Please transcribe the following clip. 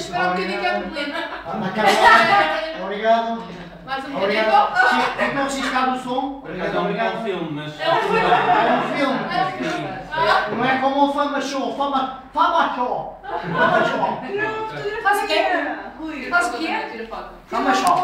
esperar um bocadinho que é problema. Obrigado. Mais um Obrigado. bocadinho. É que não preciso ficar do som. Obrigado, obrigado. Filme, mas... É um filme. É um filme. Não é como o Fama Show. Fama Show. Fama Show. Faz o quê? Faz o quê? Fama Show.